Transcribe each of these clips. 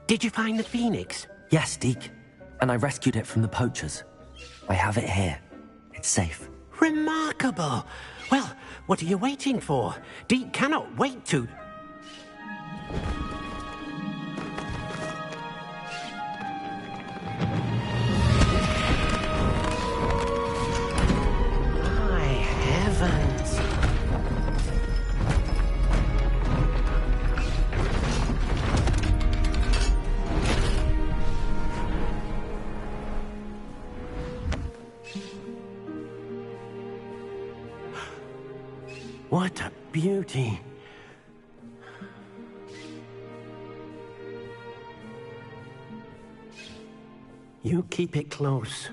Did you find the phoenix? Yes, Deke. And I rescued it from the poachers. I have it here. It's safe. Remarkable! Well, what are you waiting for? Deke cannot wait to... My heavens! What a beauty! You keep it close.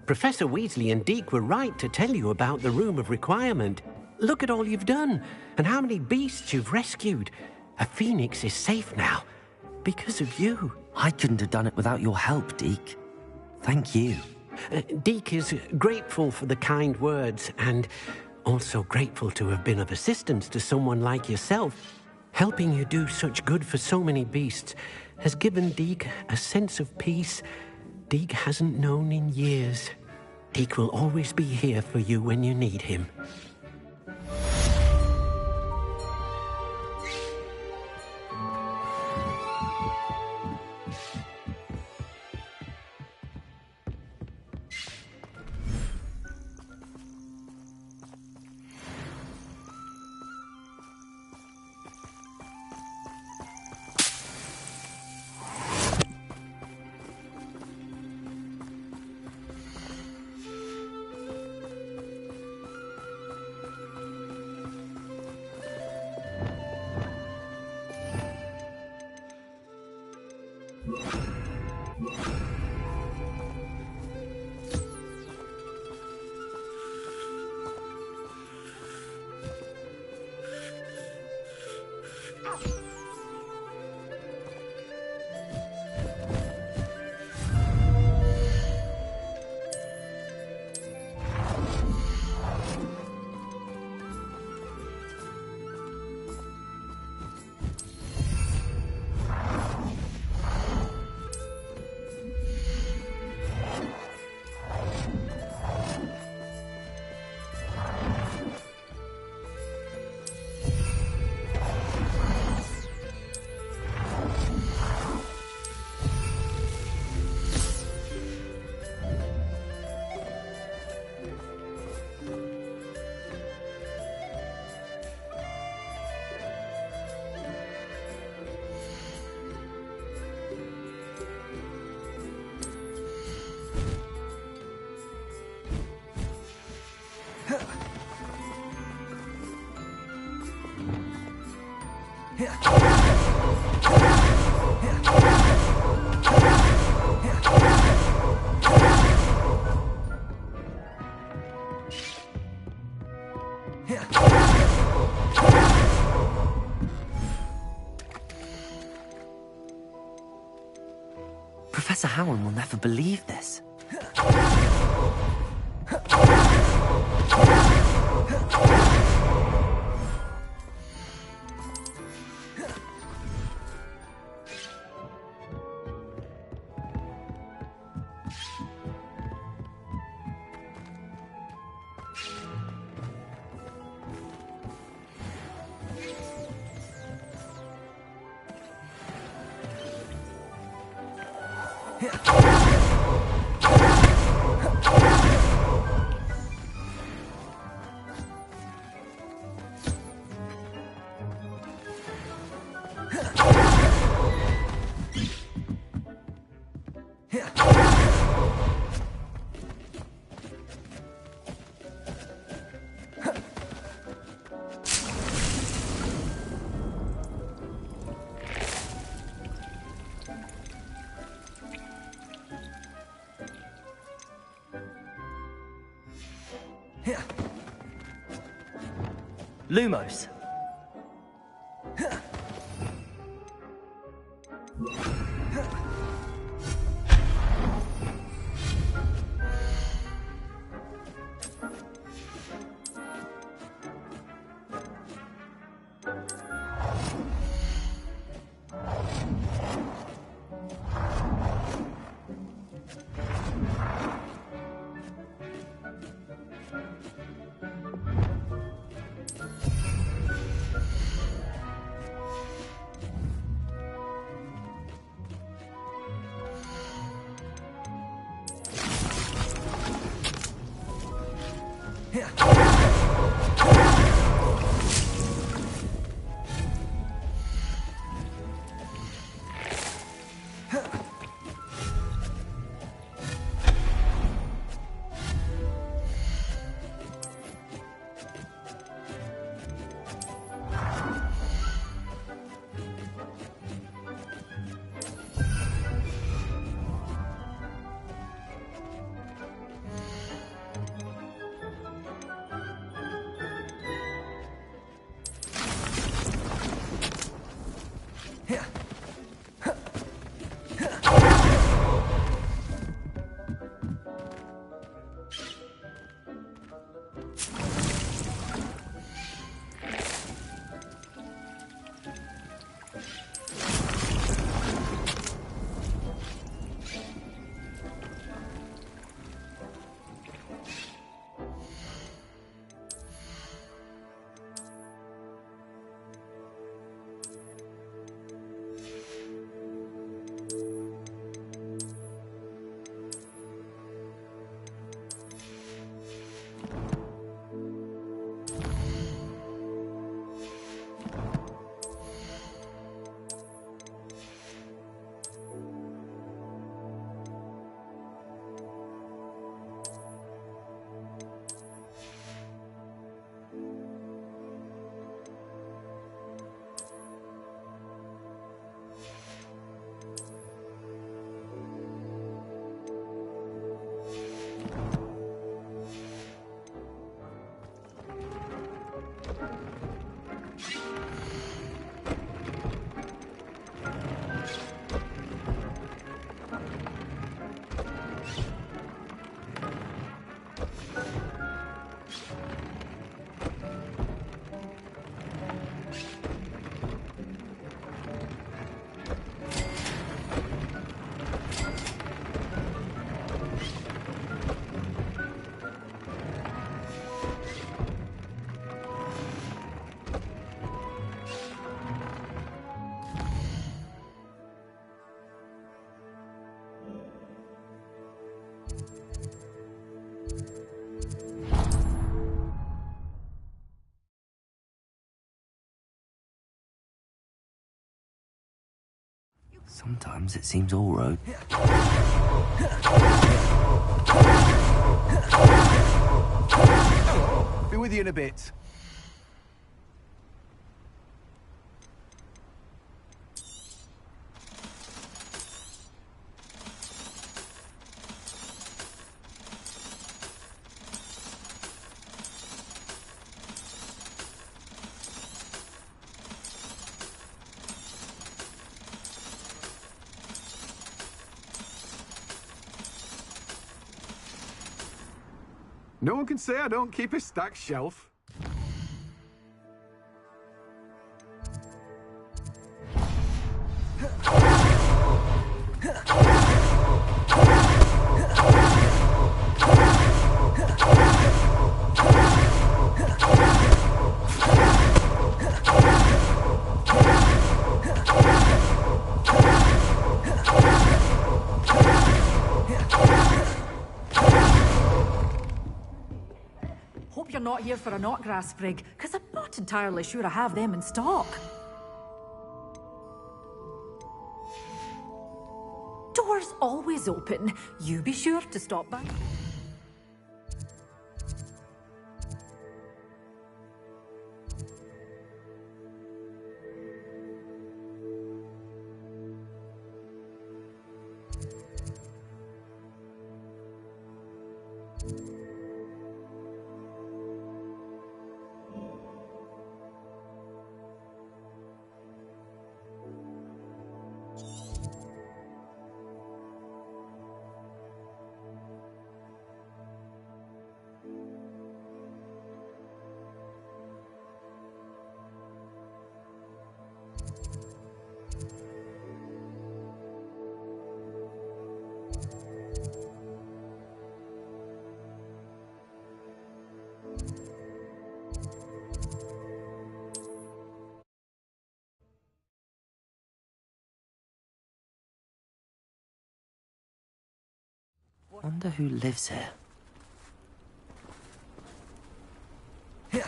Professor Weasley and Deke were right to tell you about the Room of Requirement. Look at all you've done, and how many beasts you've rescued. A phoenix is safe now, because of you. I couldn't have done it without your help, Deke. Thank you. Deke is grateful for the kind words, and also grateful to have been of assistance to someone like yourself. Helping you do such good for so many beasts has given Deke a sense of peace Deke hasn't known in years. Deke will always be here for you when you need him. Professor Howard will never believe this. Lumos. Sometimes it seems all road. Be with you in a bit. No one can say I don't keep a stacked shelf. Hope you're not here for a knotgrass sprig, because I'm not entirely sure I have them in stock. Door's always open. You be sure to stop by. Wonder who lives here. You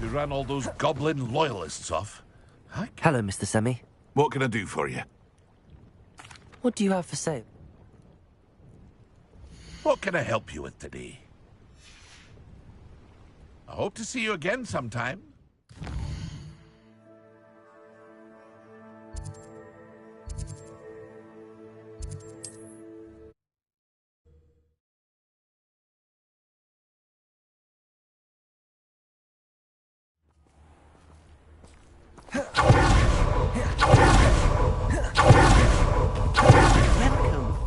ran all those goblin loyalists off. Hello, Mr. Semi. What can I do for you? What do you have for sale? What can I help you with today? I hope to see you again sometime.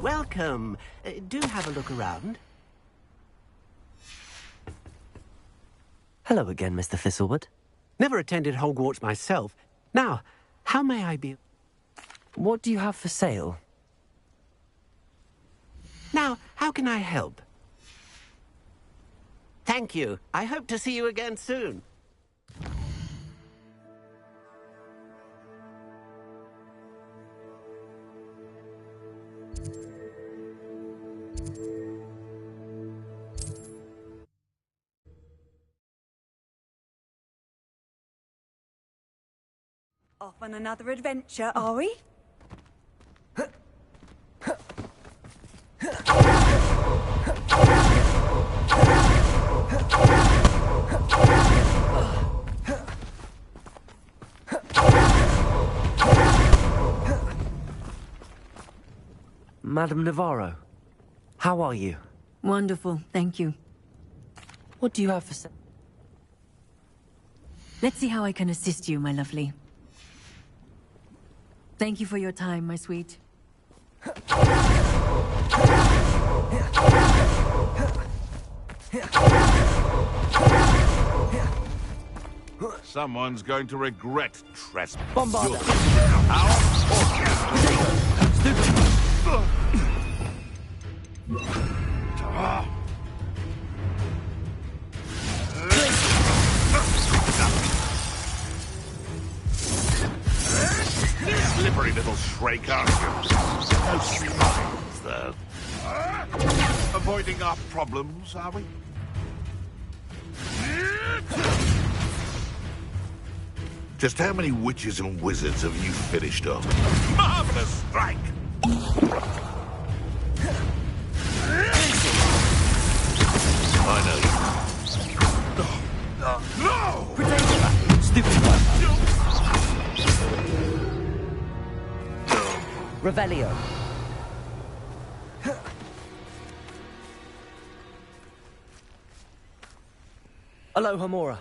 Welcome. Do have a look around. Hello again, Mr. Thistlewood. Never attended Hogwarts myself. Now, how may I be... What do you have for sale? Now, how can I help? Thank you. I hope to see you again soon. Off on another adventure, are we? Madam Navarro, how are you? Wonderful, thank you. What do you have for sale? Let's see how I can assist you, my lovely. Thank you for your time, my sweet. Someone's going to regret trespassing. Bombarda! Slippery little shrike, aren't you? No spines, though. Avoiding our problems, are we? Just how many witches and wizards have you finished up? Marvelous strike! I know you. No! Stupid one. Revelio. Aloha Mora.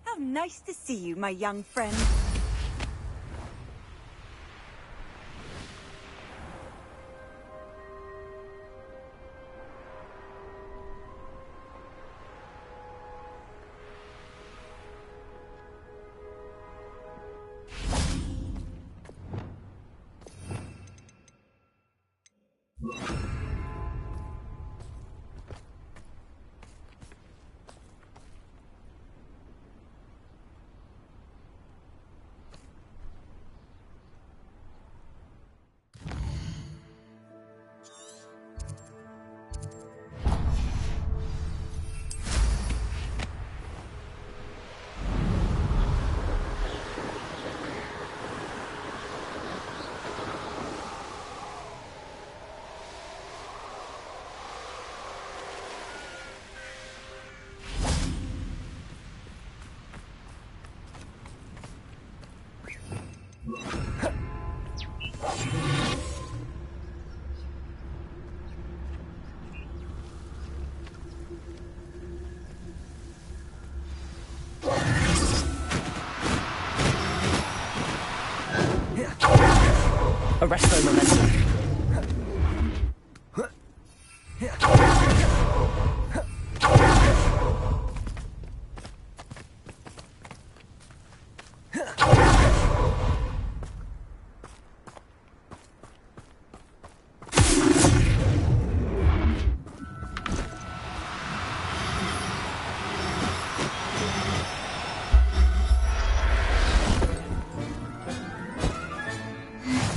How nice to see you, my young friend. Arresto momentum.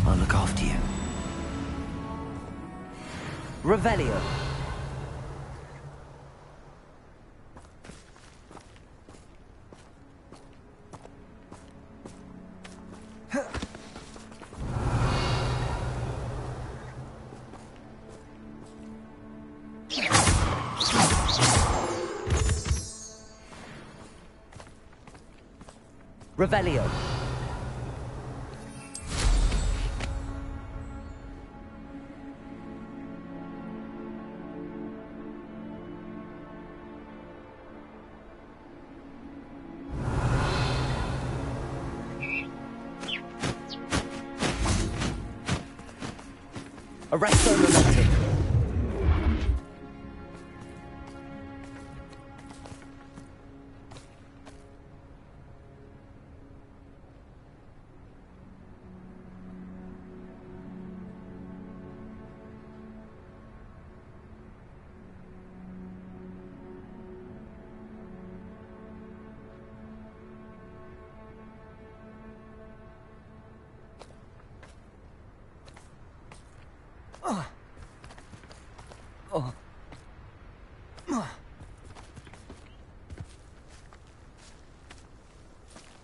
I'll look after you. Revelio. Revelio. Arresto momentum.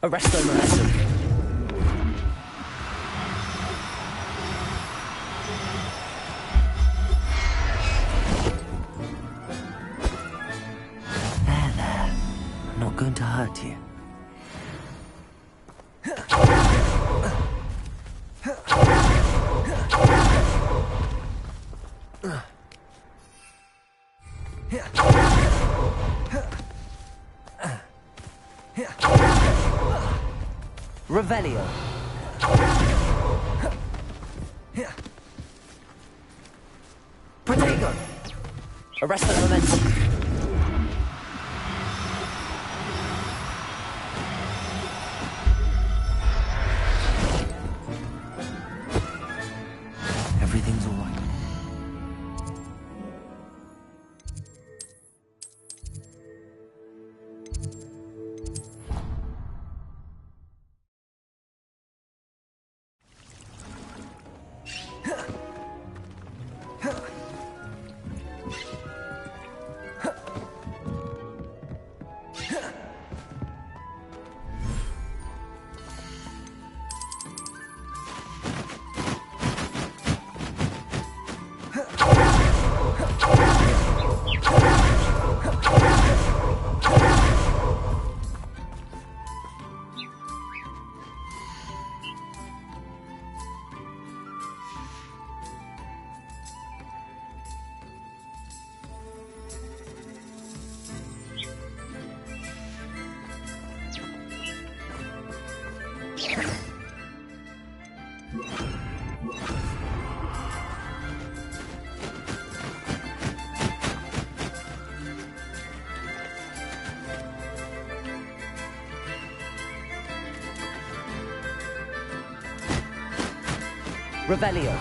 Arresto momentum. There. I'm not going to hurt you. Revelio. Protego. Arresto momentum. Everything's all right. Revelio.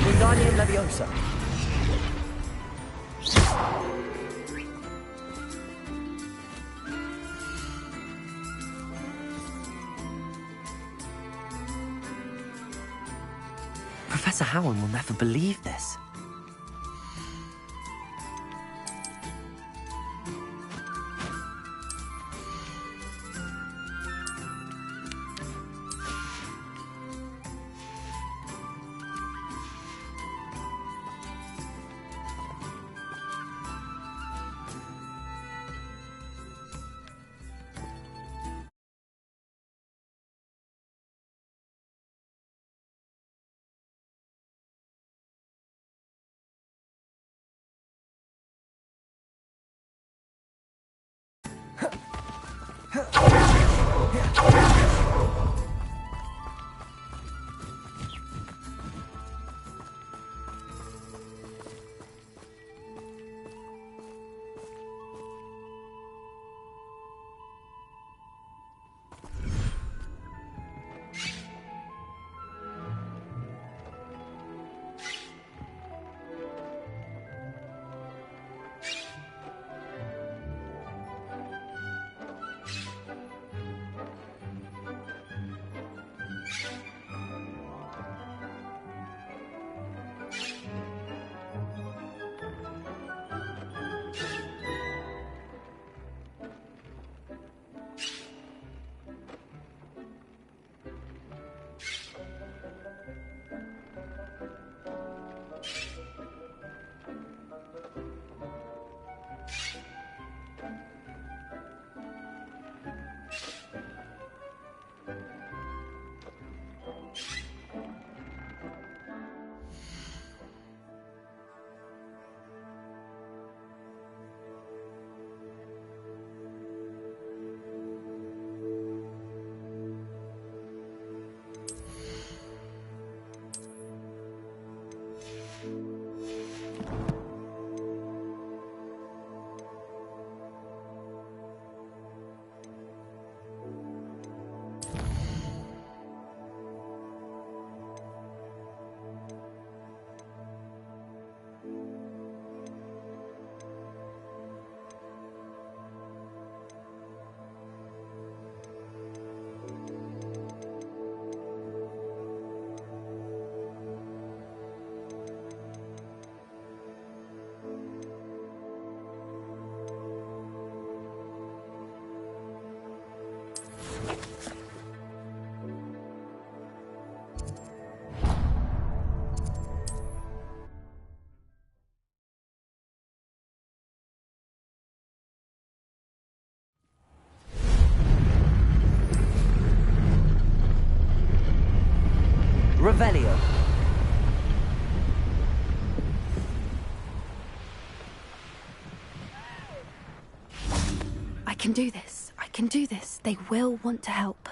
Wingardium Leviosa. Professor Howard will never believe this. Revelio. I can do this. I can do this. They will want to help.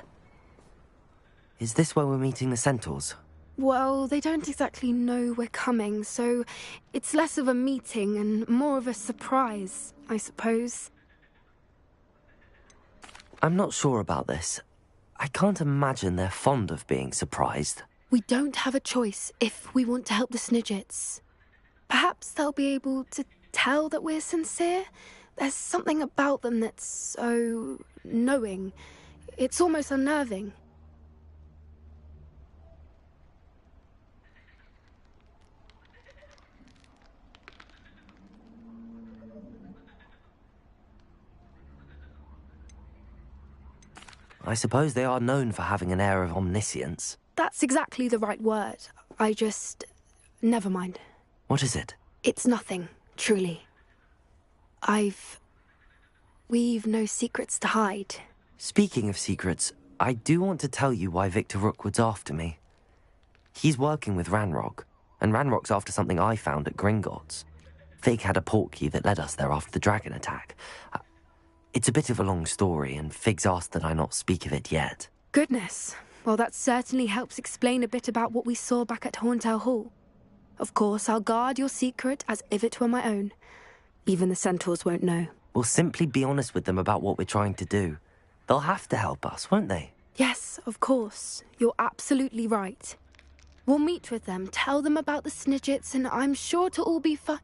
Is this where we're meeting the centaurs? Well, they don't exactly know we're coming, so it's less of a meeting and more of a surprise, I suppose. I'm not sure about this. I can't imagine they're fond of being surprised. We don't have a choice if we want to help the Snidgets. Perhaps they'll be able to tell that we're sincere. There's something about them that's so knowing. It's almost unnerving. I suppose they are known for having an air of omniscience. That's exactly the right word. Never mind. What is it? It's nothing, truly. We've no secrets to hide. Speaking of secrets, I do want to tell you why Victor Rookwood's after me. He's working with Ranrock, and Ranrock's after something I found at Gringotts. Fig had a portkey that led us there after the dragon attack. It's a bit of a long story, and Fig's asked that I not speak of it yet. Goodness. Well, that certainly helps explain a bit about what we saw back at Horntail Hall. Of course, I'll guard your secret as if it were my own. Even the centaurs won't know. We'll simply be honest with them about what we're trying to do. They'll have to help us, won't they? Yes, of course. You're absolutely right. We'll meet with them, tell them about the Snidgets, and I'm sure to all be fine.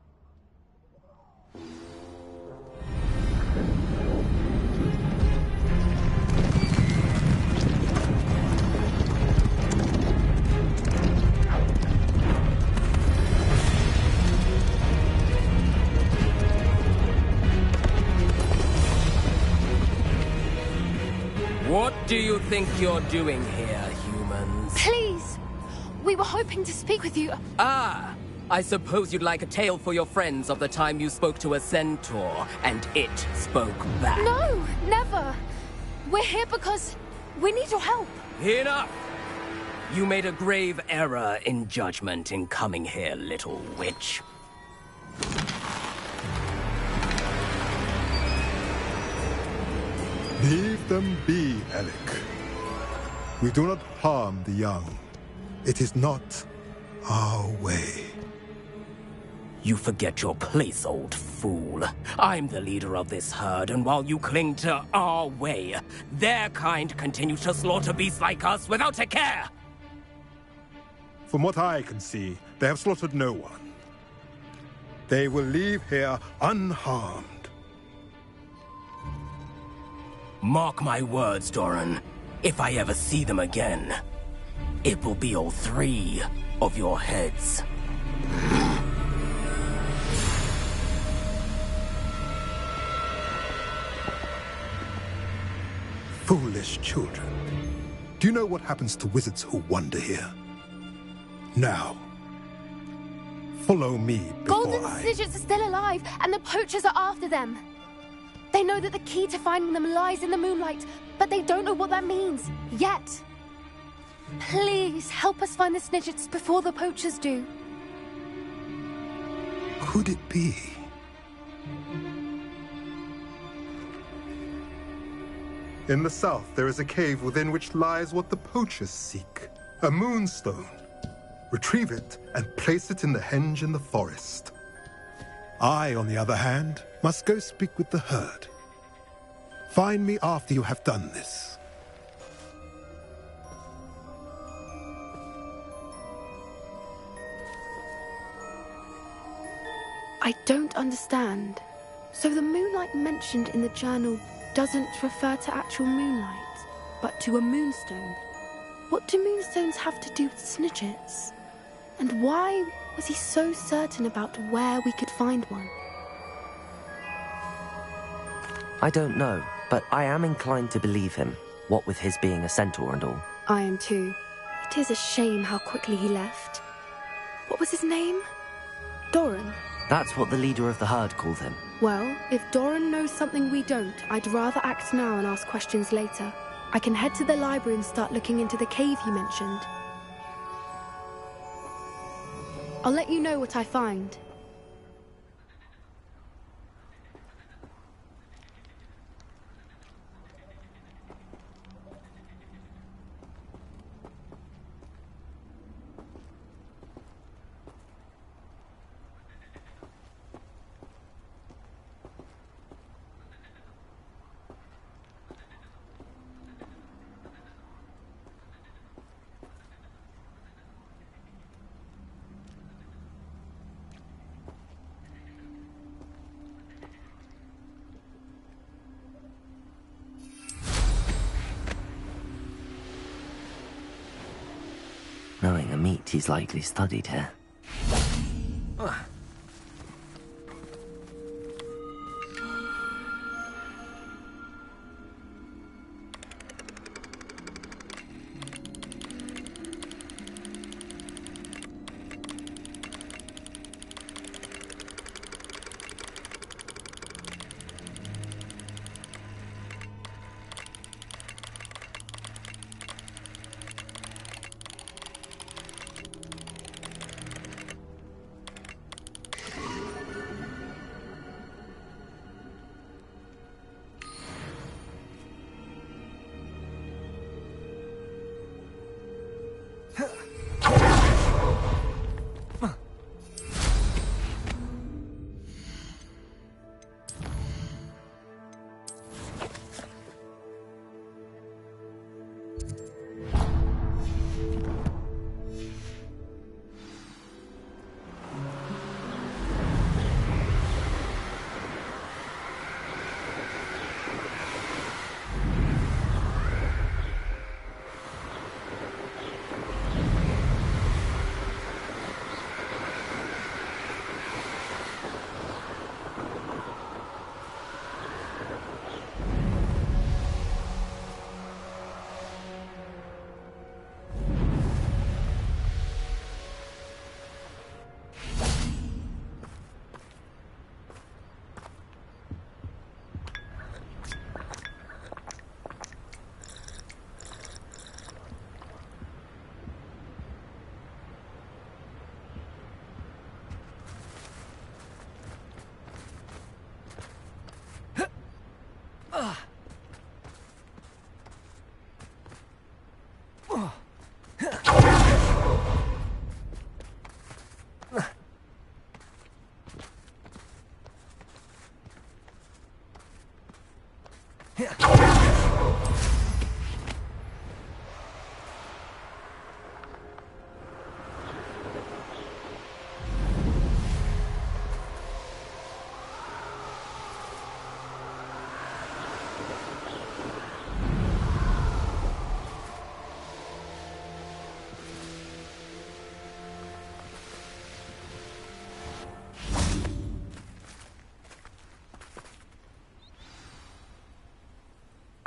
What do you think you're doing here, humans? Please! We were hoping to speak with you. Ah! I suppose you'd like a tale for your friends of the time you spoke to a centaur, and it spoke back. No, never! We're here because we need your help. Enough! You made a grave error in judgment in coming here, little witch. Leave them be, Alec. We do not harm the young. It is not our way. You forget your place, old fool. I'm the leader of this herd, and while you cling to our way, their kind continue to slaughter beasts like us without a care! From what I can see, they have slaughtered no one. They will leave here unharmed. Mark my words, Doran. If I ever see them again, it will be all 3 of your heads. Foolish children. Do you know what happens to wizards who wander here? Now, follow me before Golden Snidgets are still alive, and the poachers are after them. They know that the key to finding them lies in the moonlight, but they don't know what that means, yet. Please, help us find the Snidgets before the poachers do. Could it be? In the south, there is a cave within which lies what the poachers seek. A moonstone. Retrieve it and place it in the henge in the forest. I, on the other hand, must go speak with the herd. Find me after you have done this. I don't understand. So the moonlight mentioned in the journal doesn't refer to actual moonlight, but to a moonstone. What do moonstones have to do with Snidgets? And why was he so certain about where we could find one? I don't know, but I am inclined to believe him. What with his being a centaur and all. I am too. It is a shame how quickly he left. What was his name? Doran? That's what the leader of the herd called him. Well, if Doran knows something we don't, I'd rather act now and ask questions later. I can head to the library and start looking into the cave you mentioned. I'll let you know what I find. Knowing a meat, he's likely studied here.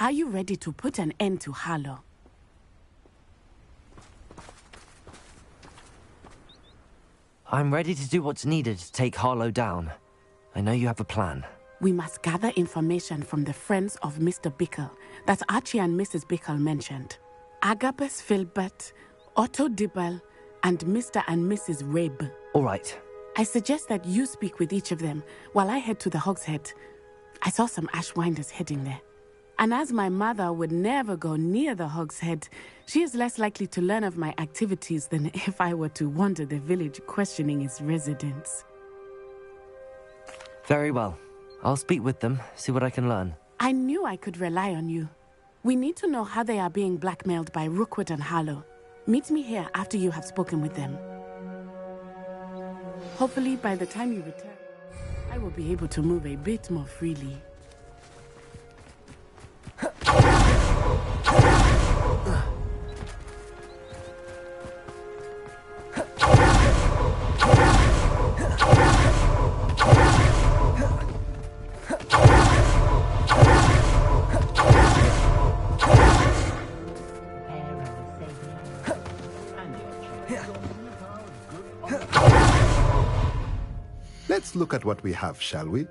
Are you ready to put an end to Harlow? I'm ready to do what's needed to take Harlow down. I know you have a plan. We must gather information from the friends of Mr. Bickle that Archie and Mrs. Bickle mentioned. Agabus Filbert, Otto Dibble, and Mr. and Mrs. Rabe. All right. I suggest that you speak with each of them while I head to the Hogshead. I saw some Ashwinders heading there. And as my mother would never go near the Hogshead, she is less likely to learn of my activities than if I were to wander the village questioning its residents. Very well. I'll speak with them, see what I can learn. I knew I could rely on you. We need to know how they are being blackmailed by Rookwood and Harlow. Meet me here after you have spoken with them. Hopefully, by the time you return, I will be able to move a bit more freely. Let's look at what we have, shall we?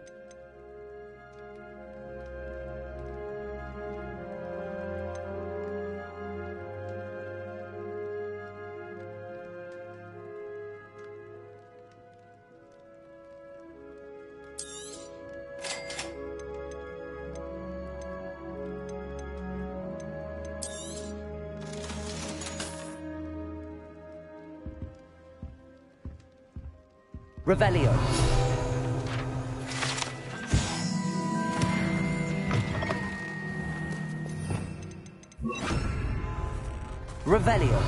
Revelio. Revelio.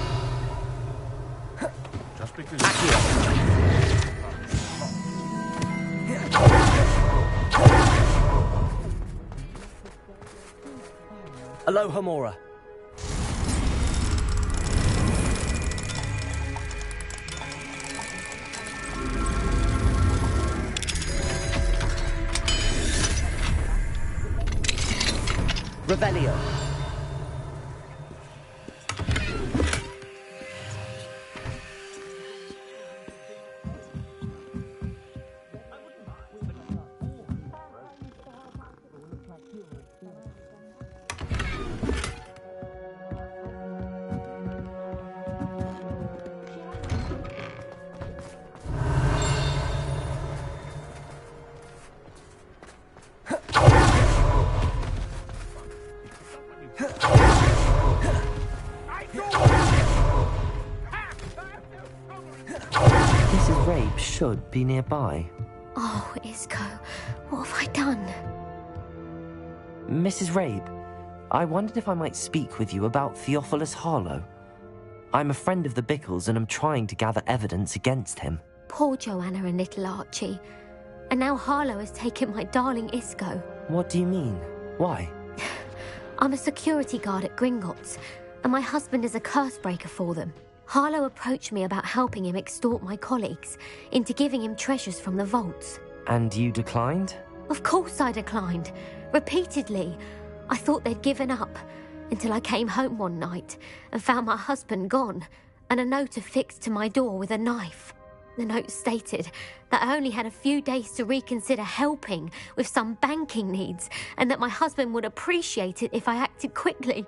Just because... Aloha Mora. Revelio. Mrs. Rabe should be nearby. Oh, Isco, what have I done? Mrs. Rabe, I wondered if I might speak with you about Theophilus Harlow. I'm a friend of the Bickles and am trying to gather evidence against him. Poor Joanna and little Archie. And now Harlow has taken my darling Isco. What do you mean? Why? I'm a security guard at Gringotts, and my husband is a curse breaker for them. Harlow approached me about helping him extort my colleagues into giving him treasures from the vaults. And you declined? Of course I declined. Repeatedly. I thought they'd given up, until I came home one night and found my husband gone, and a note affixed to my door with a knife. The note stated that I only had a few days to reconsider helping with some banking needs, and that my husband would appreciate it if I acted quickly.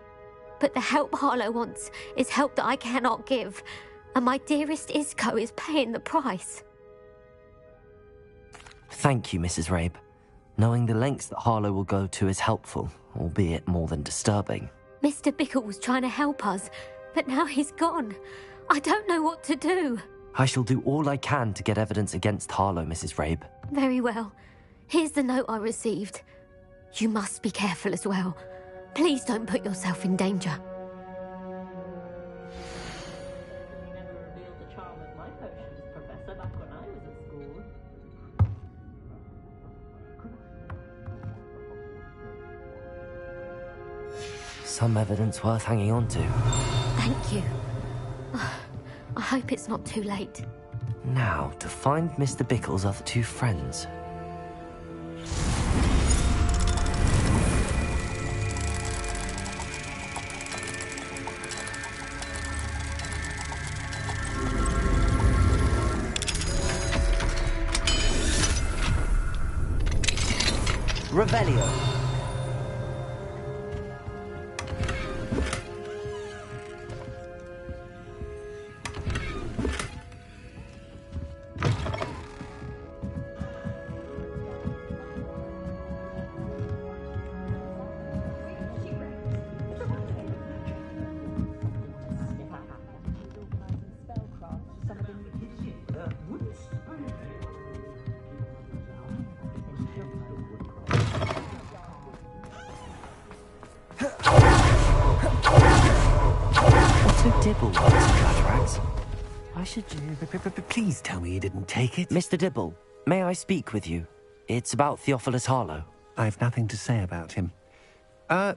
But the help Harlow wants is help that I cannot give, and my dearest Isco is paying the price. Thank you, Mrs. Rabe. Knowing the lengths that Harlow will go to is helpful, albeit more than disturbing. Mr. Bickle was trying to help us, but now he's gone. I don't know what to do. I shall do all I can to get evidence against Harlow, Mrs. Rabe. Very well. Here's the note I received. You must be careful as well. Please don't put yourself in danger. Some evidence worth hanging on to. Thank you. I hope it's not too late. Now, to find Mr. Bickle's other two friends. Revelio. Dibble wants cataracts. I should... Please tell me you didn't take it. Mr. Dibble, may I speak with you? It's about Theophilus Harlow. I've nothing to say about him.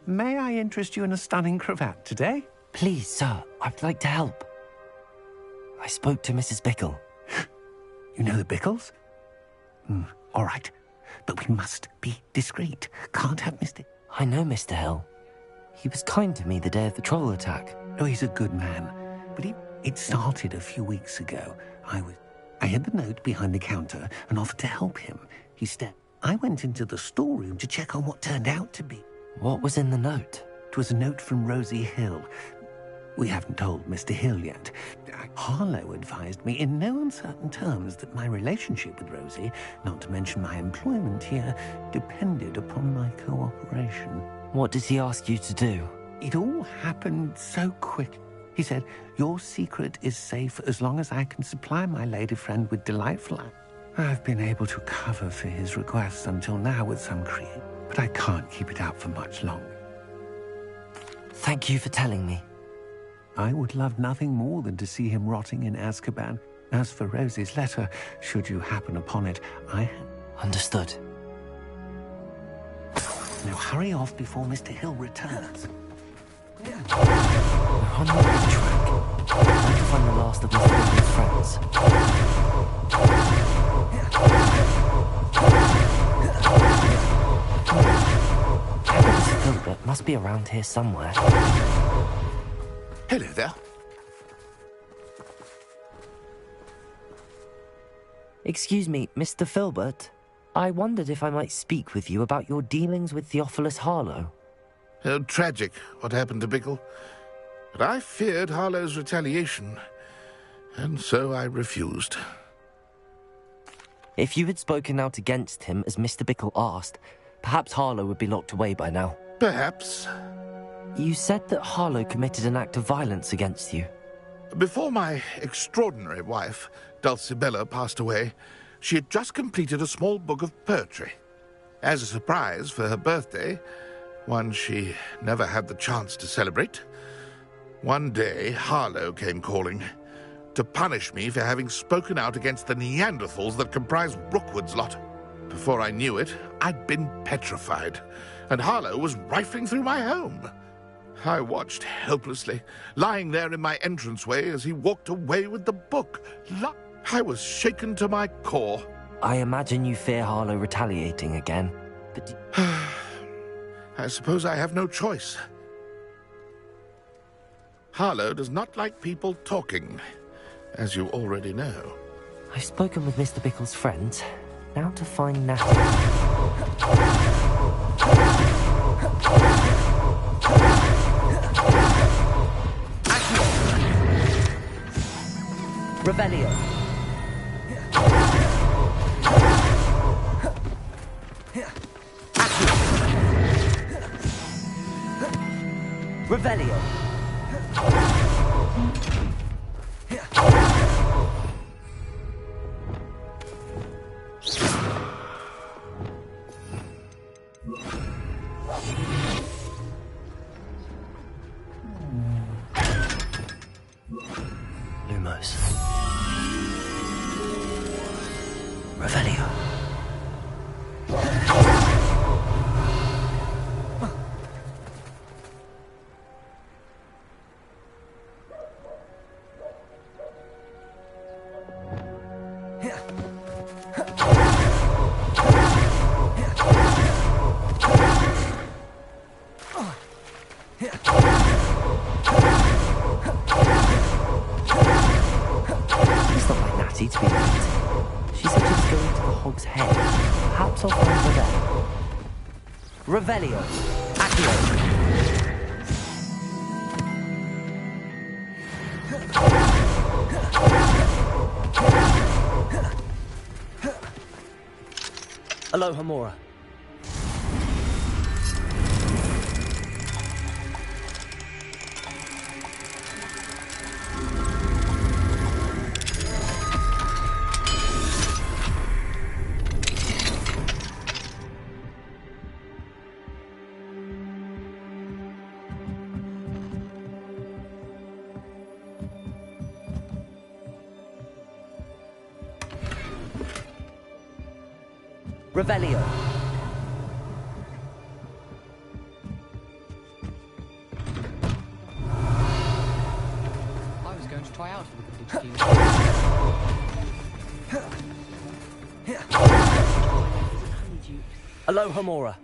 May I interest you in a stunning cravat today? Please, sir, I'd like to help. I spoke to Mrs. Bickle. You know the Bickles? All right. But we must be discreet. Can't have Mr... I know Mr. Hill. He was kind to me the day of the troll attack. Oh, he's a good man. But it started a few weeks ago. I hid the note behind the counter and offered to help him. He stepped. I went into the storeroom to check on what turned out to be. What was in the note? It was a note from Rosie Hill. We haven't told Mr. Hill yet. Harlow advised me in no uncertain terms that my relationship with Rosie, not to mention my employment here, depended upon my cooperation. What did he ask you to do? It all happened so quick. He said, your secret is safe as long as I can supply my lady friend with delightful acts. I've been able to cover for his requests until now with some cream, but I can't keep it out for much longer. Thank you for telling me. I would love nothing more than to see him rotting in Azkaban. As for Rosie's letter, should you happen upon it, Understood. Now hurry off before Mr. Hill returns. We're on the right track. I need to find the last of Mr. Bickle's friends. Mr. Filbert must be around here somewhere. Hello there. Excuse me, Mr. Filbert. I wondered if I might speak with you about your dealings with Theophilus Harlow. Oh, tragic what happened to Bickle. But I feared Harlow's retaliation, and so I refused. If you had spoken out against him as Mr. Bickle asked, perhaps Harlow would be locked away by now. Perhaps. You said that Harlow committed an act of violence against you. Before my extraordinary wife, Dulcibella, passed away, she had just completed a small book of poetry. As a surprise for her birthday, one she never had the chance to celebrate, one day Harlow came calling to punish me for having spoken out against the Neanderthals that comprised Rookwood's lot. Before I knew it, I'd been petrified, and Harlow was rifling through my home. I watched helplessly, lying there in my entranceway as he walked away with the book. I was shaken to my core. I imagine you fear Harlow retaliating again, but... I suppose I have no choice. Harlow does not like people talking, as you already know. I've spoken with Mr. Bickle's friends. Now to find Natty. Revelio. Revelio. Lumos. Revelio. It's not like Natty to be late. She said she was going to the Hog's Head. Perhaps I'll find her there. Revelio. Accio. Alohomora. Revelio. I was going to try out for the Quidditch team. Alohomora.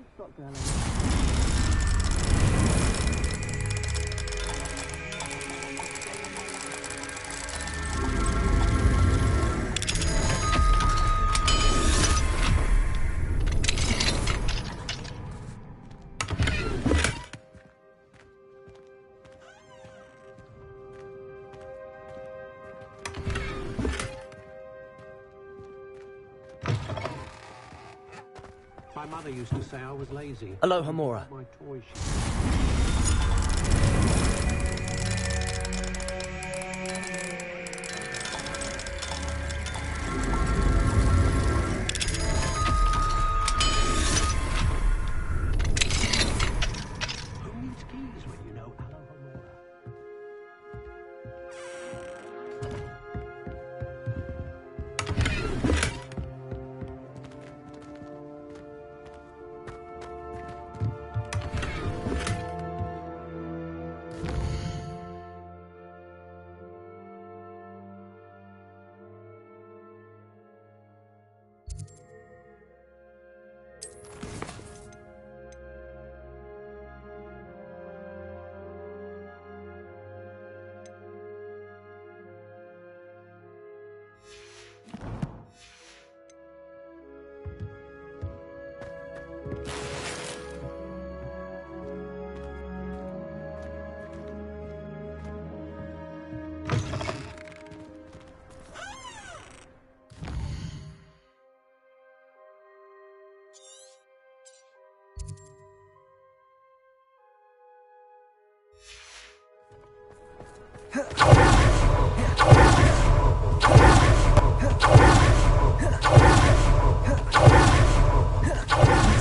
mother used to say I was lazy. Aloha, Mora. My toy Who needs keys when you know Aloha Mora?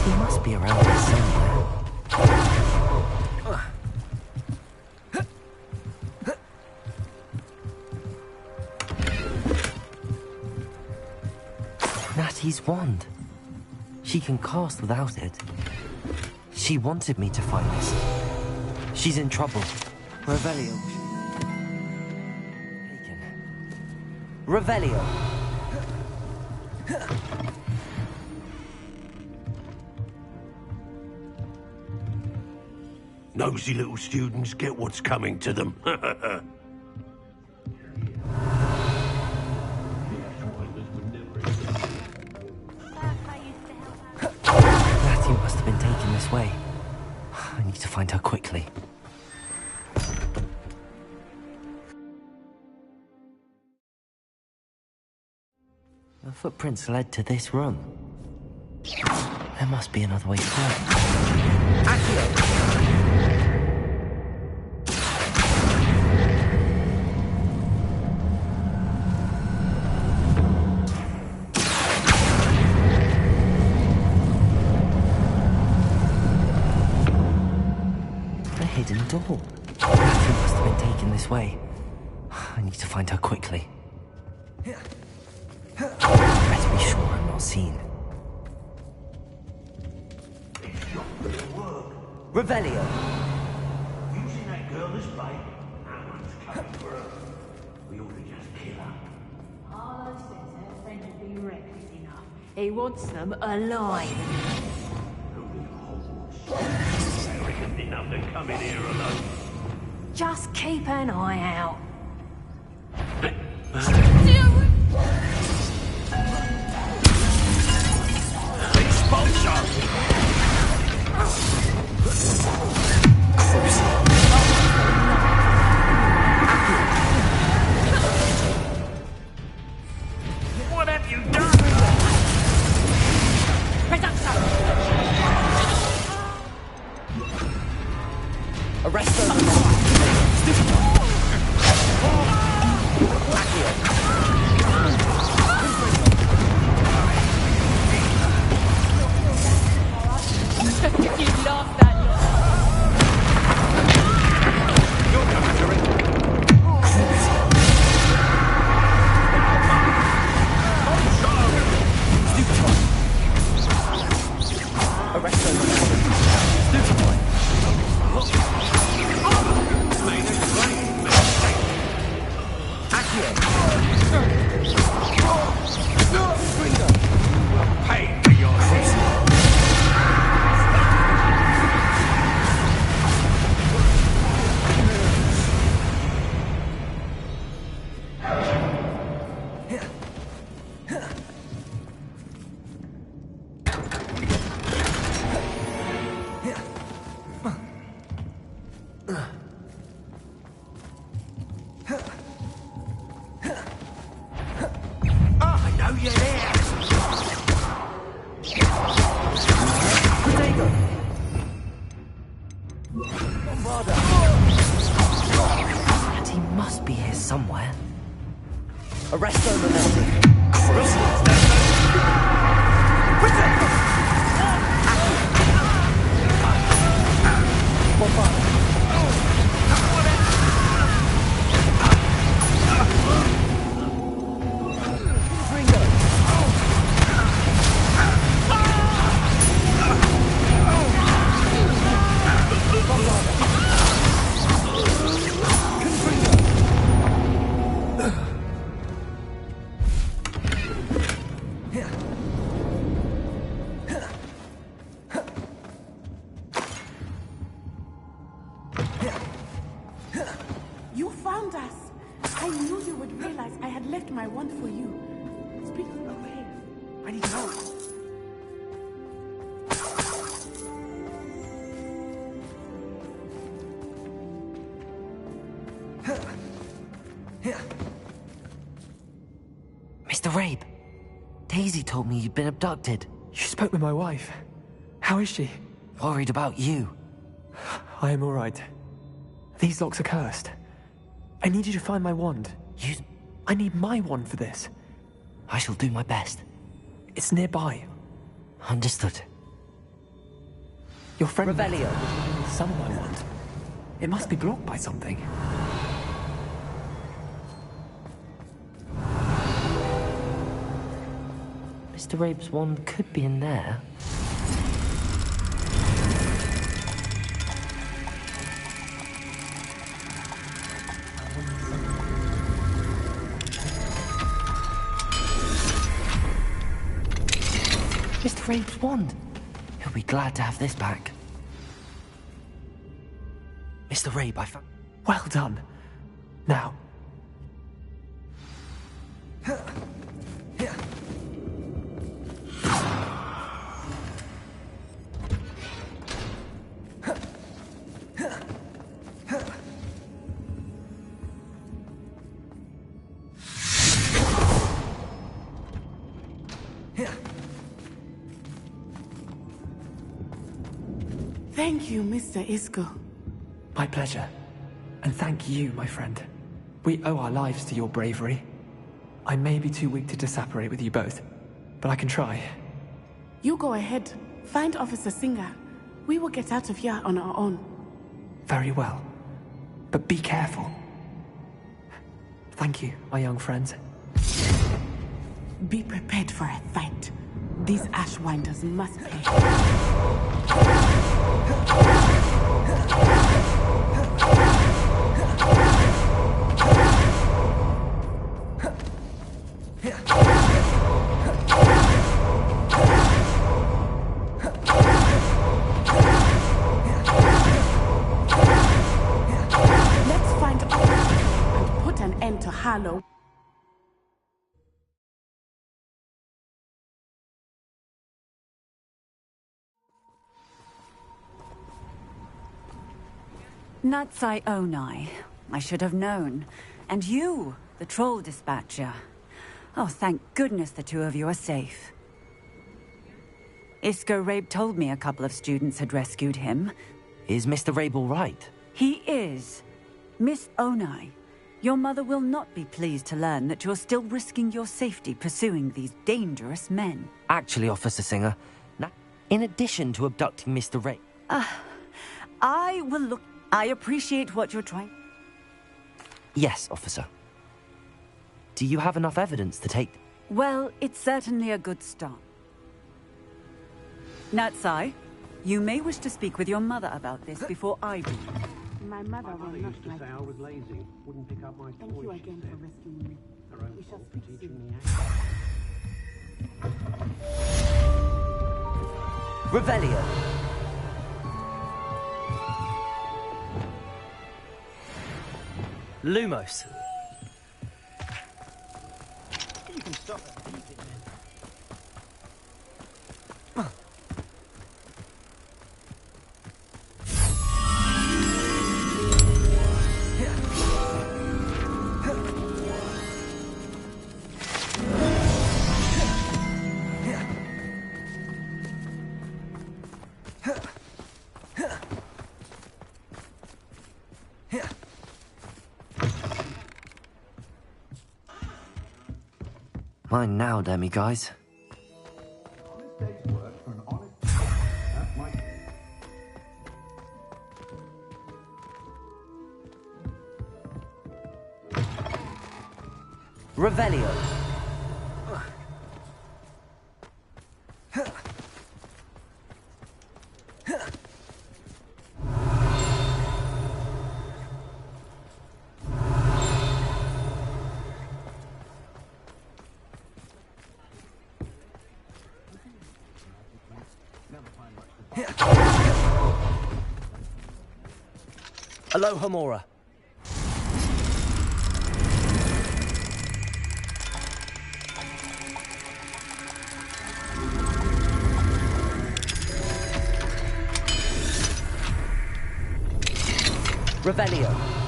He must be around here somewhere. Natty's wand. She can cast without it. She wanted me to find this. She's in trouble. Revelio. Taken. Revelio. Nosy little students get what's coming to them. Natty must have been taken this way. I need to find her quickly. The footprints led to this room. There must be another way through. A hidden door. Natty must have been taken this way. I need to find her quickly. Better be sure I'm not seen. Revelio. You see that girl this way? That one's coming for her. We ought to just kill her. Harlow says her friend would be reckless enough. He wants them alive. Arrogant enough to come in here alone. Just keep an eye out. What have you done? Arrest them! You lost that. Arrest their momentum. You found us! I knew you would realize I had left my wand for you. Speak away. I need help. Mr. Rabe, Daisy told me you'd been abducted. You spoke with my wife. How is she? Worried about you. I am all right. These locks are cursed. I need you to find my wand. I need my wand for this. I shall do my best. It's nearby. Understood. Your friend... Revelio. Some of my wand. It must be blocked by something. Mr. Rabe's wand could be in there. Mr. Rabe's wand. He'll be glad to have this back. Mr. Rabe, I found... Well done. Now. Thank you, Mr. Isco. My pleasure. And thank you, my friend. We owe our lives to your bravery. I may be too weak to separate with you both, but I can try. You go ahead. Find Officer Singer. We will get out of here on our own. Very well. But be careful. Thank you, my young friends. Be prepared for a fight. These Ashwinders must pay. Let's find and put an end to Harlow. Natsai Onai. I should have known. And you, the troll dispatcher. Oh, thank goodness the two of you are safe. Isco Rabe told me a couple of students had rescued him. Is Mr. Rabe all right? He is. Miss Onai, your mother will not be pleased to learn that you're still risking your safety pursuing these dangerous men. Actually, Officer Singer, in addition to abducting Mr. Rabe... I will look... I appreciate what you're trying... Yes, officer. Do you have enough evidence to take... Well, it's certainly a good start. Natsai, you may wish to speak with your mother about this before I do. My mother will not used to say I was lazy, wouldn't pick up my Thank you again for rescuing me. Her own We shall fault for speak teaching soon. me Revelio. Lumos. You can stop at the beat, Mine now, demi-guys. Honest day's work for an honest... That's my... Revelio. Aloha Mora. Revelio.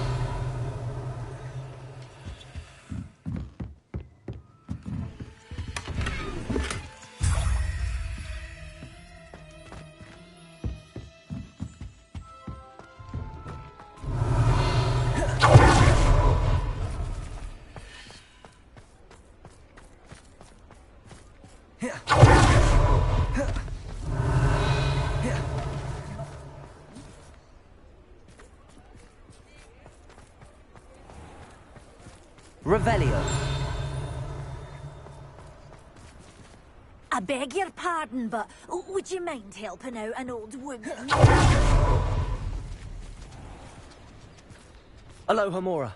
Revelio. I beg your pardon, but would you mind helping out an old woman? Aloha Mora.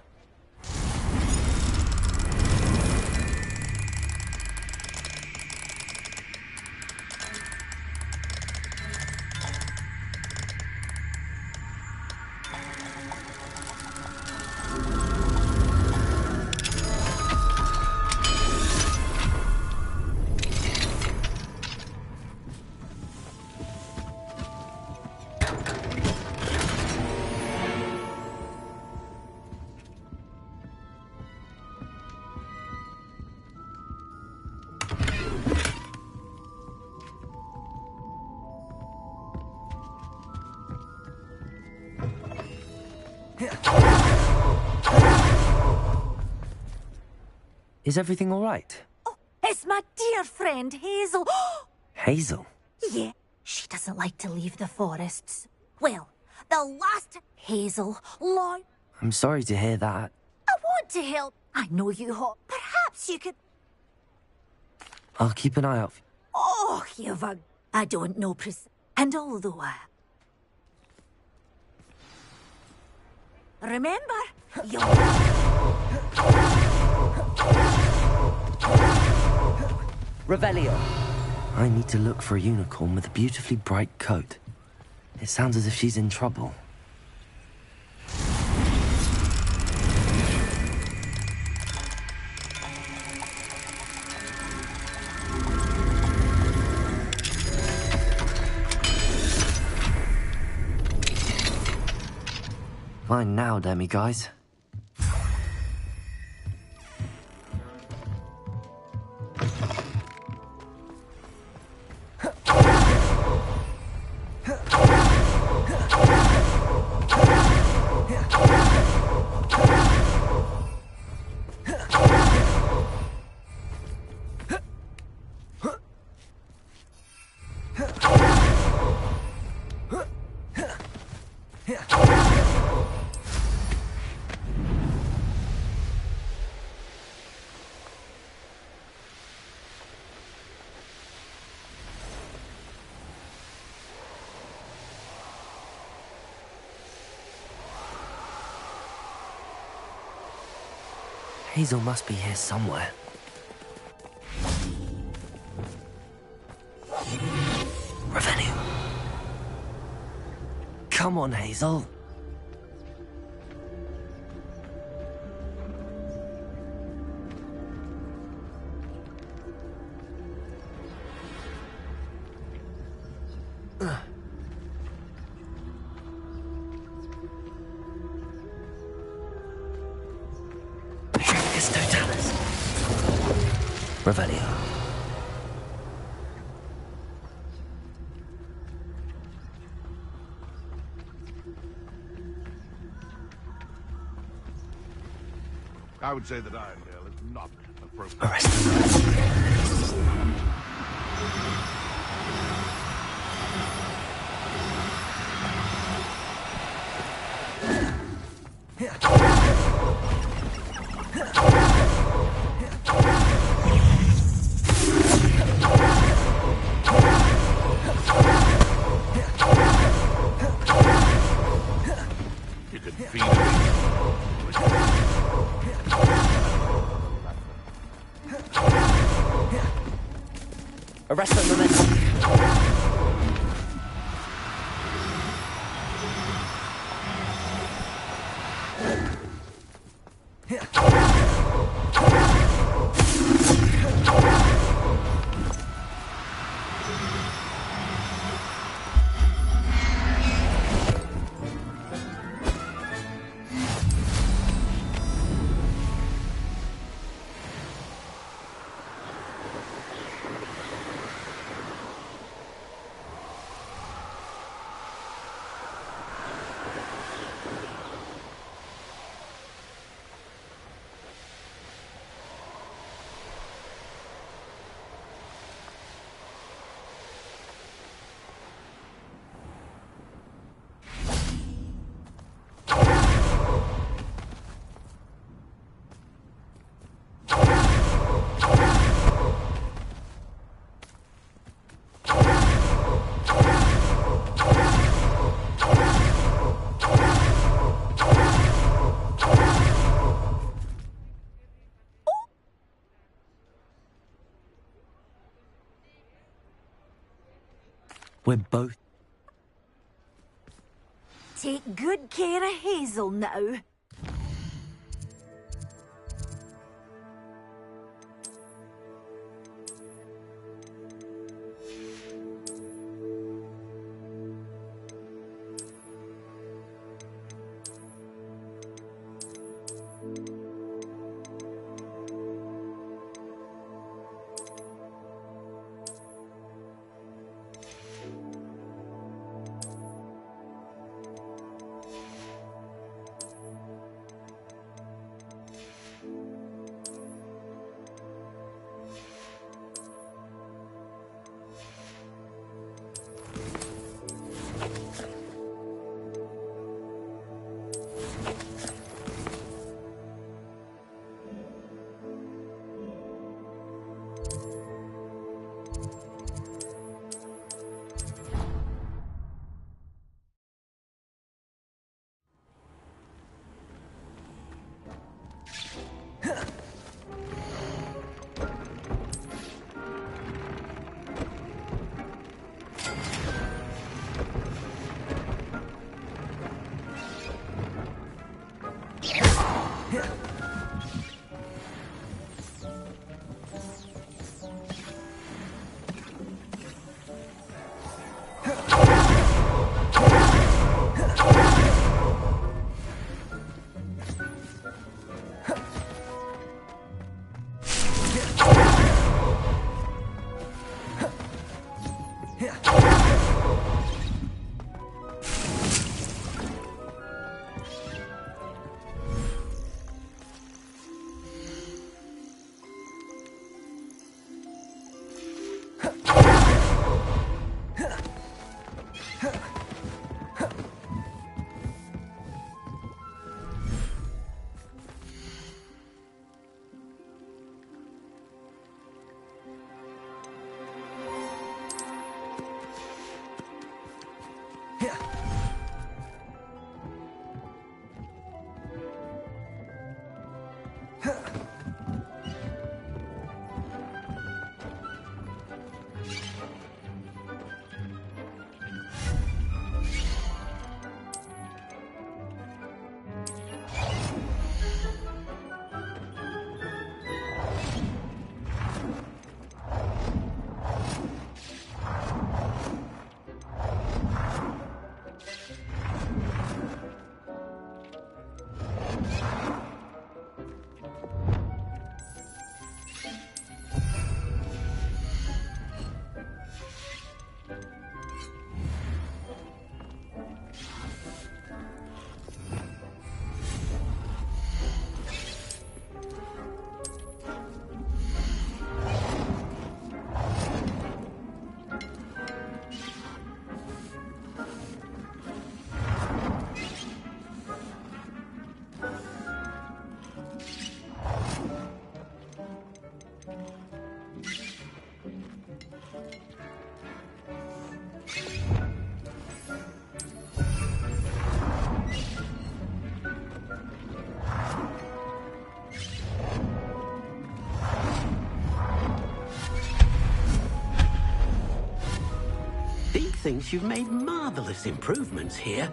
Is everything all right? It's my dear friend, Hazel. Hazel? Yeah, she doesn't like to leave the forests. Well, the last Hazel, I'm sorry to hear that. I want to help. I know you hope. Perhaps you could... I'll keep an eye out. Oh, you've a... I don't know And although remember, you're... Revelio. I need to look for a unicorn with a beautifully bright coat. It sounds as if she's in trouble. Fine now, demi-guys. Hazel must be here somewhere. Revenue. Come on, Hazel. Revelio. I would say that Irondale is not a You could feed him. Arrest them, momentum. We're both... Take good care of Hazel now. thinks you've made marvelous improvements here.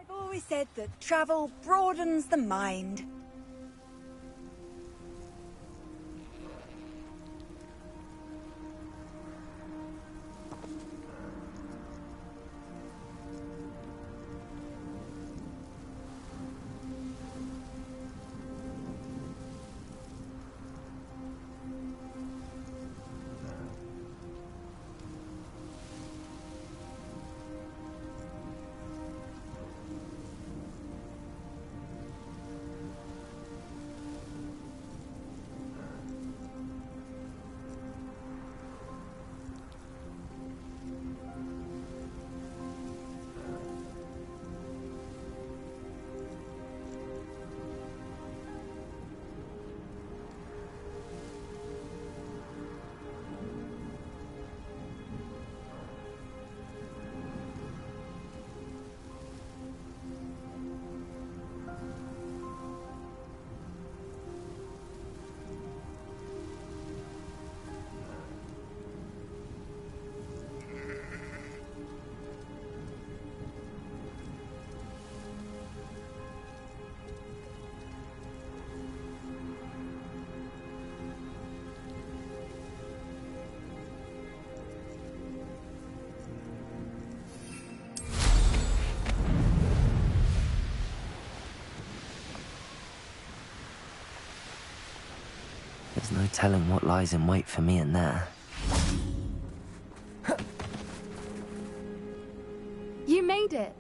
I've always said that travel broadens the mind. There's no telling what lies in wait for me in there. You made it.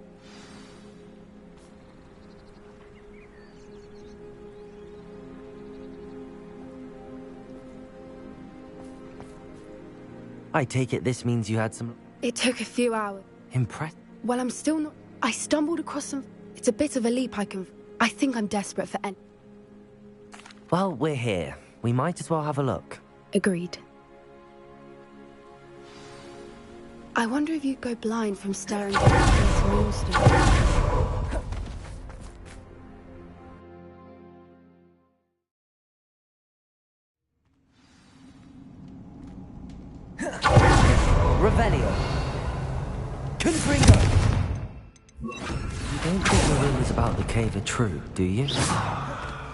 I take it this means you had some... It took a few hours. Well, I'm still not... I stumbled across some... It's a bit of a leap I think I'm desperate for any... Well, we're here. We might as well have a look. Agreed. I wonder if you'd go blind from staring down this moonstone. Revelio. Confringo. You don't think the rumors about the cave are true, do you?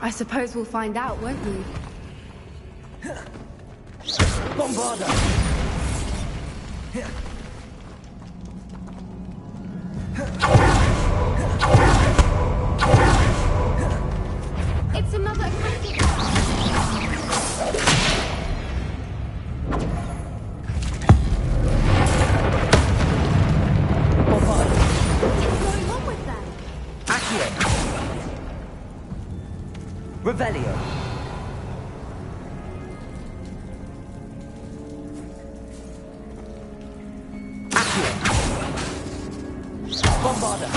I suppose we'll find out, won't we? Bombarda! It's another aggressive... What's going on with them? Accio! Revelio! Accio! Bombarda!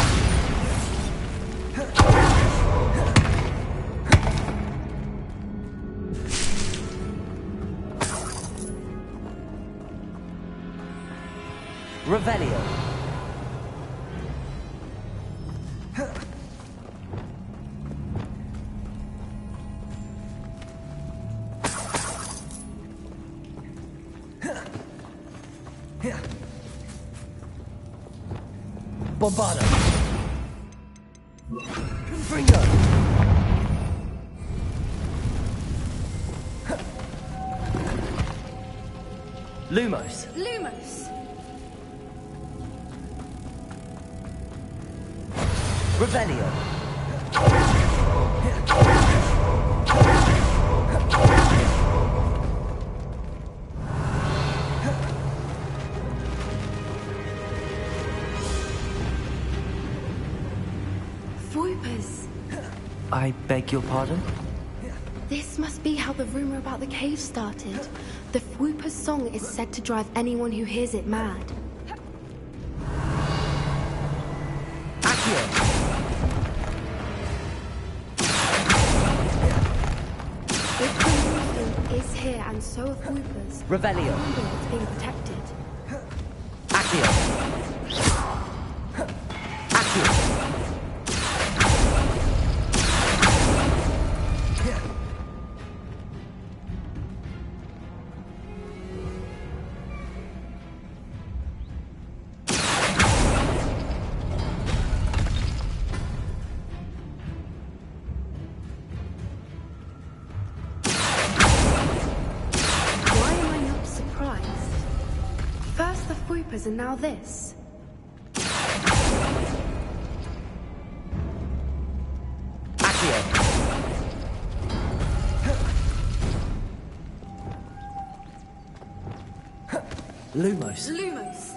Revelio! Bombarda! Confringo! Lumos! Lumos! Revelio! Swoopers! I beg your pardon? This must be how the rumor about the cave started. The Whooper's song is said to drive anyone who hears it mad. Accio! If the moonstone is here and so are Whoopers, Revelio! it's being protected. Accio! Accio! Why am I not surprised? First the Whoopers and now this. Accio! Lumos! Lumos!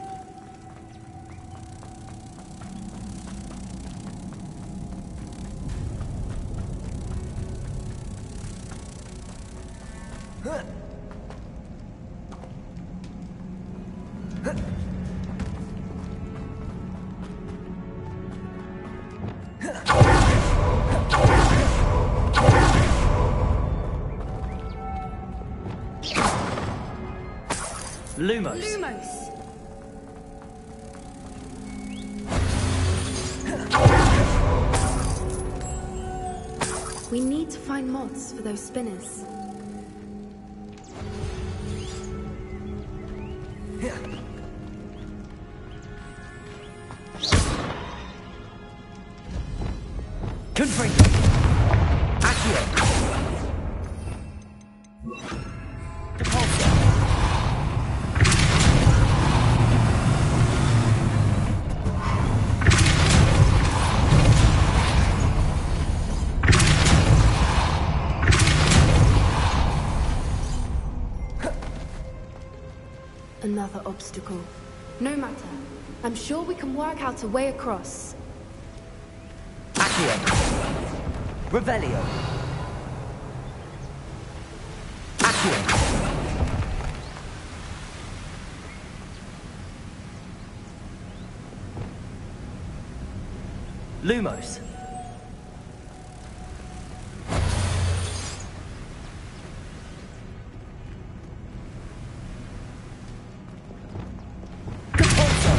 Lumos! Lumos! We need to find moths for those spinners. Confringo! Accio! Depulso! Another obstacle. No matter. I'm sure we can work out a way across. Accio! Revelio! Accio! Lumos! Depulso!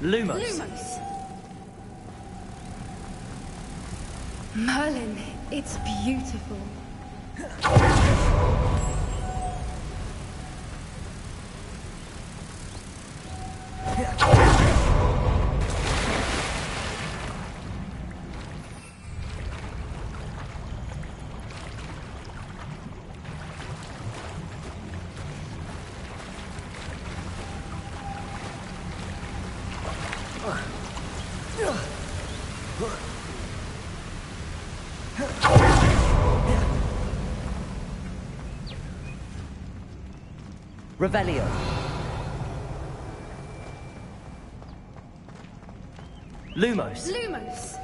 Lumos! Lumos! Merlin, it's beautiful. Revelio. Lumos. Lumos!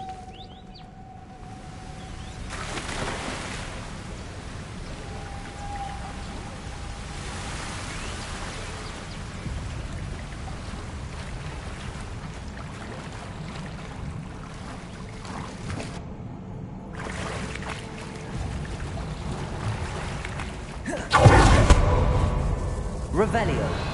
Revelio.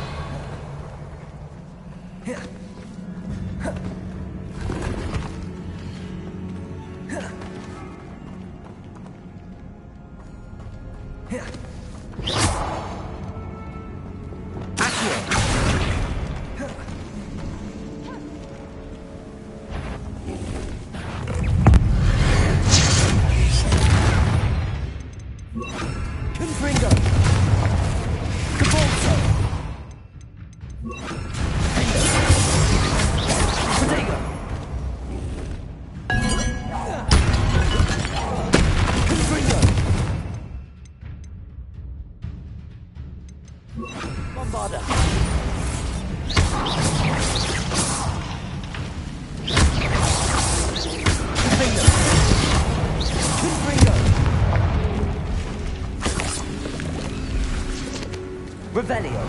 Revelio.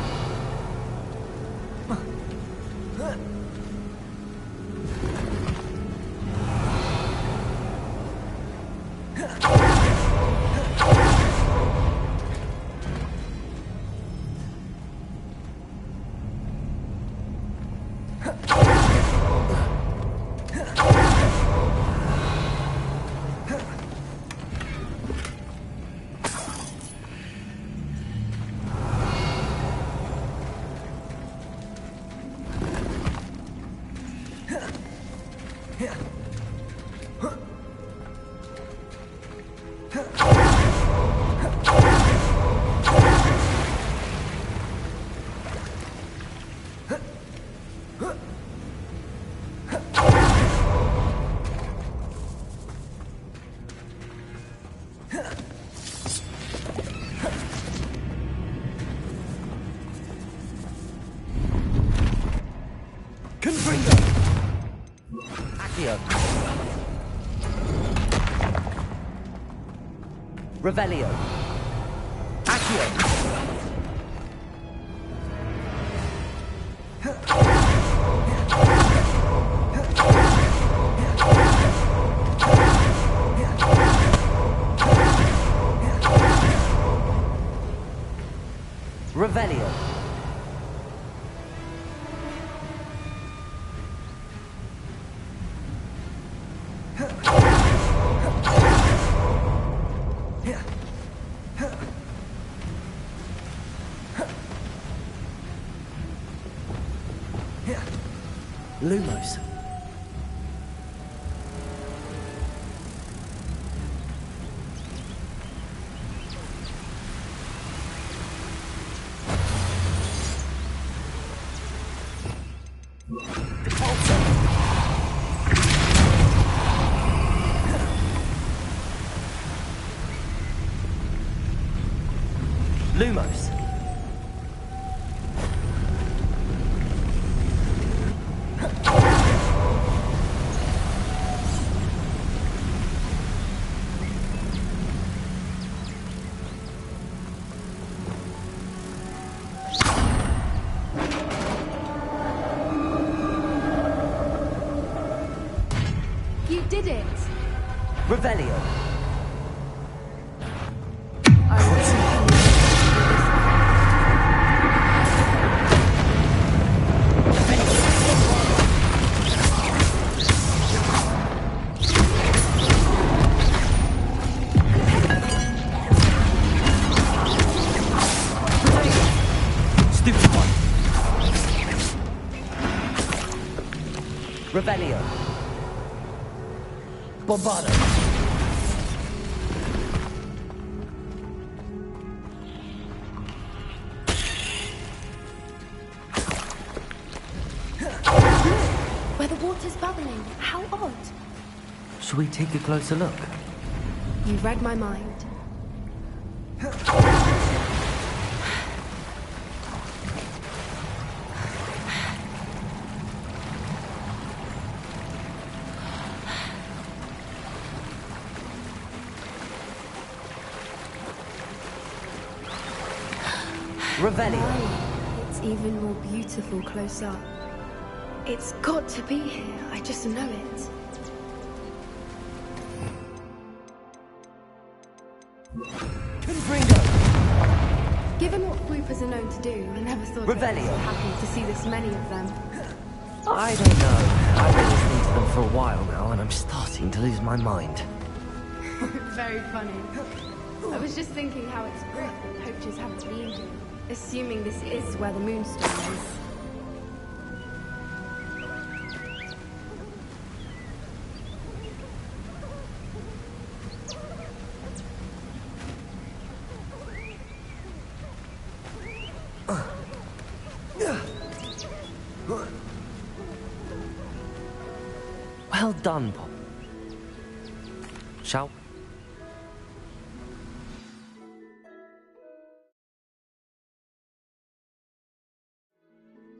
Revelio. Accio. Revelio. Lumos. Lumos. You did it! Revelio. Revelio. Bombado. Where the water's bubbling. How odd. Shall we take a closer look? You read my mind. Revelio. It's even more beautiful close up. It's got to be here. I just know it. Given what Floopers are known to do, I never thought I'd be so happy to see this many of them. I don't know. I've been listening to them for a while now, and I'm starting to lose my mind. Very funny. I was just thinking how it's great that poachers haven't been here, assuming this is where the Moonstone is. Well done, Pop. Shall we?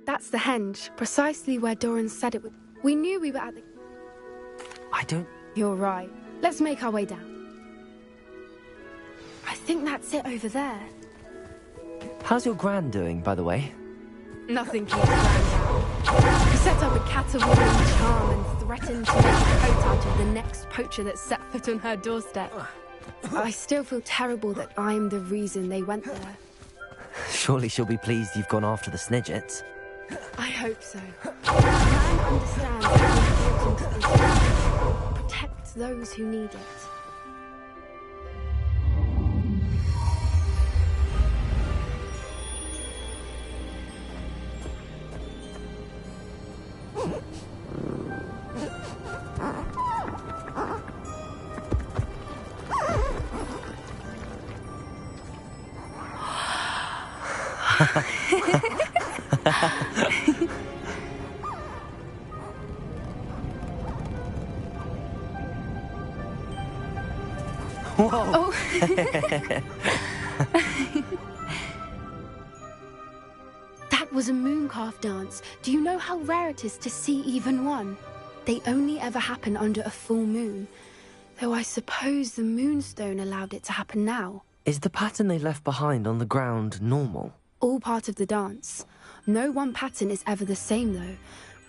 That's the henge, precisely where Doran said it would. We knew we were at the... I don't... You're right. Let's make our way down. I think that's it over there. How's your gran doing, by the way? Nothing keeps Gran down. He set up a caterwauling charm and threatened to make a coat out of the next poacher that set foot on her doorstep. I still feel terrible that I'm the reason they went there. Surely she'll be pleased you've gone after the Snidgets. I hope so. Gran understands how important it is. Protect those who need it. Whoa! Oh. That was a mooncalf dance. Do you know how rare it is to see even one? They only ever happen under a full moon. Though I suppose the Moonstone allowed it to happen now. Is the pattern they left behind on the ground normal? All part of the dance. No one pattern is ever the same, though.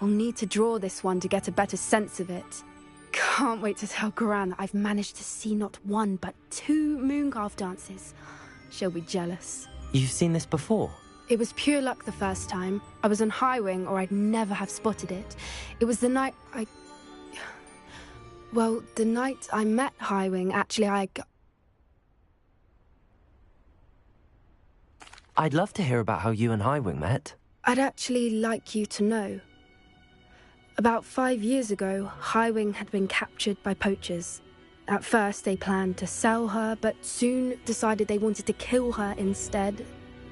We'll need to draw this one to get a better sense of it. Can't wait to tell Gran that I've managed to see not one, but 2 mooncalf dances. She'll be jealous. You've seen this before? It was pure luck the first time. I was on Highwing, or I'd never have spotted it. It was the night Well, the night I met Highwing, actually, I'd love to hear about how you and Highwing met. I'd actually like you to know. About 5 years ago, Highwing had been captured by poachers. At first, they planned to sell her, but soon decided they wanted to kill her instead.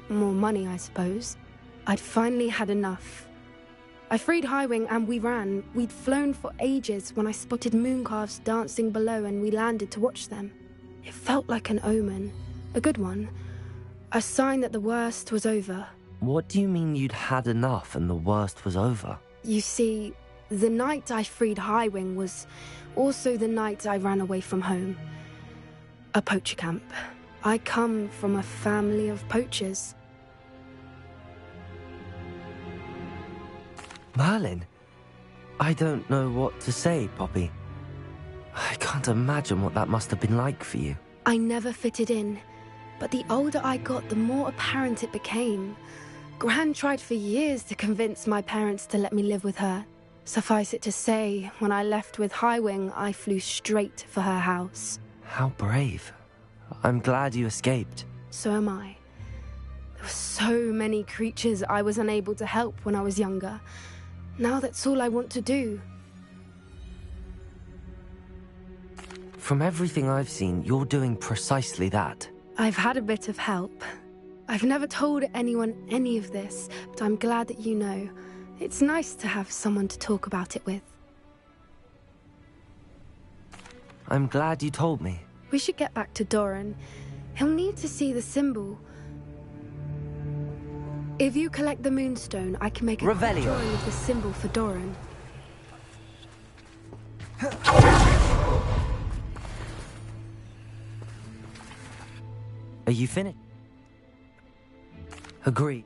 More money, I suppose. I'd finally had enough. I freed Highwing and we ran. We'd flown for ages when I spotted mooncalves dancing below and we landed to watch them. It felt like an omen. A good one. A sign that the worst was over. What do you mean you'd had enough and the worst was over? You see, the night I freed Highwing was also the night I ran away from home. A poacher camp. I come from a family of poachers. Merlin? I don't know what to say, Poppy. I can't imagine what that must have been like for you. I never fitted in, but the older I got, the more apparent it became. Gran tried for years to convince my parents to let me live with her. Suffice it to say, when I left with Highwing, I flew straight for her house. How brave. I'm glad you escaped. So am I. There were so many creatures I was unable to help when I was younger. Now that's all I want to do. From everything I've seen, you're doing precisely that. I've had a bit of help. I've never told anyone any of this, but I'm glad that you know. It's nice to have someone to talk about it with. I'm glad you told me. We should get back to Doran. He'll need to see the symbol. If you collect the Moonstone, I can make a quick drawing of the symbol for Doran. Are you finished? Agreed.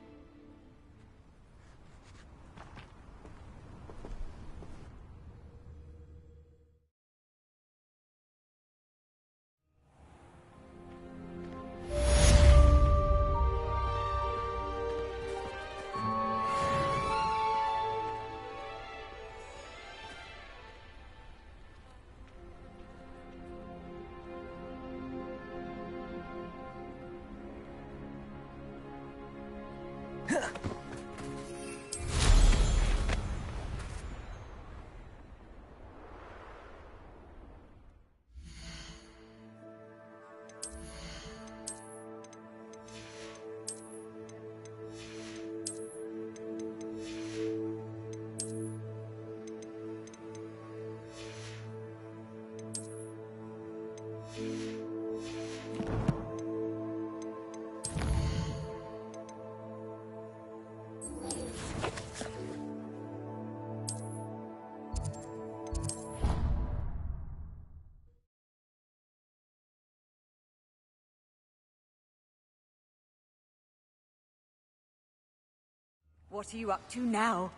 What are you up to now?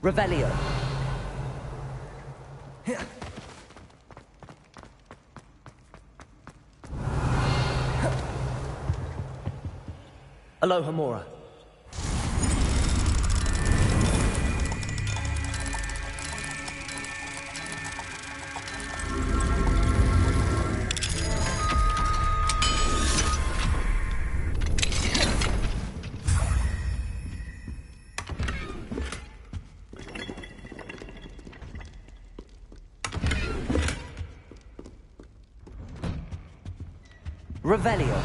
Revelio. Aloha Mora. Revelio.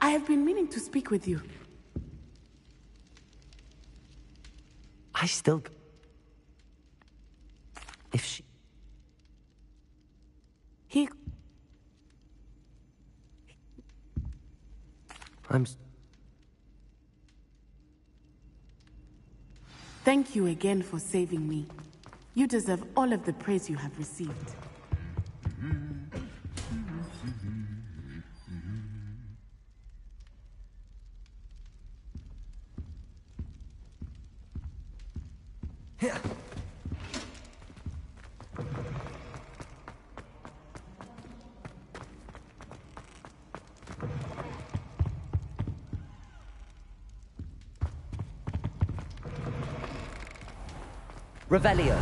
I have been meaning to speak with you. I still... If she... He... I'm... Thank you again for saving me. You deserve all of the praise you have received. Revelio.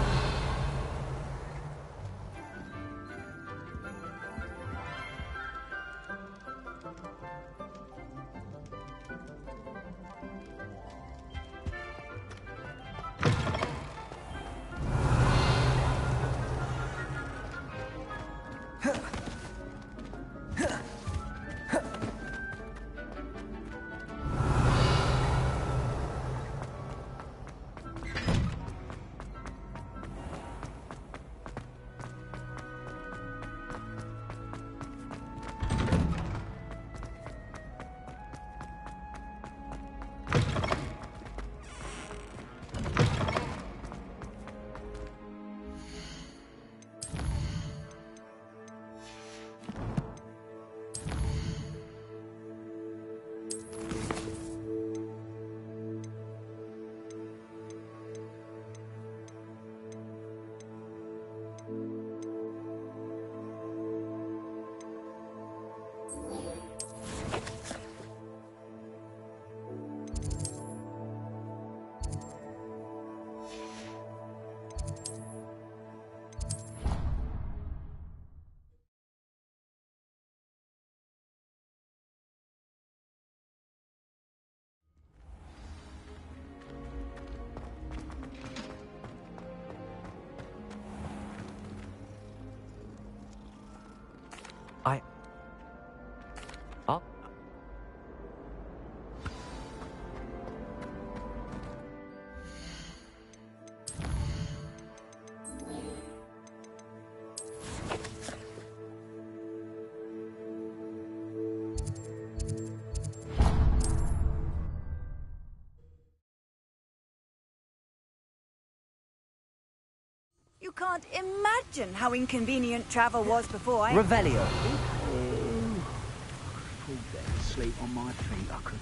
You can't imagine how inconvenient travel was before I... Revelio. Full day, sleep on my feet. I could